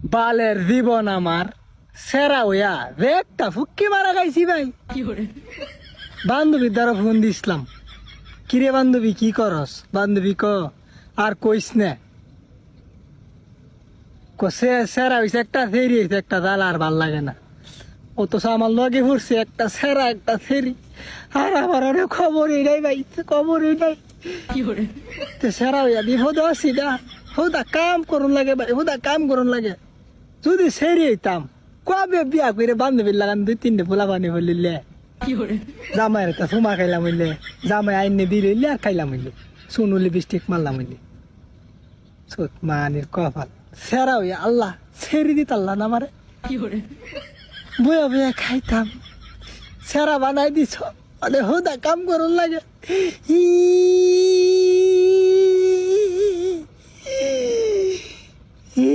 বালের জীবন আমার সেরা হইয়া একটা ফুক্কি মারা গাইছি ভাই। বান্ধবীর দ্বারা ফোন দিছিলাম, কিরে বান্ধবী কি করস? বান্ধবী ক আর কইস না, সেরা হইছে একটা ফেরি হইছে একটা জাল, আর ভাল লাগে না। ও তো আমার লগে পড়ছে একটা সেরা একটা ফেরি, আর আমার অনেক খবরই নাই ভাই, খবরই নাই। তো সেরা হইয়া বিপদ আছি না, হুদা কাম করুন লাগে ভাই, হুদা কাম করুন লাগে। যদি সেরি হইতাম কবে বিয়া করে বান্ধবীর লাগান 2-3টে পোলা পানি বলিলে জামাই একটা সুমা খাইলাম হইলে, জামাই আইনে দিয়ে রইলে আর খাইলাম হইলে, শুনু লিপস্টিক মারলাম হইলে। সত মানির কপাল সেরা হইয়া আল্লাহ ছেড়ে দিত আল্লাহ না আমারে, বইয়া বইয়া খাইতাম। সেরা বানাই দিছ মানে হুদা কাম করুন লাগে। ই ই, ই,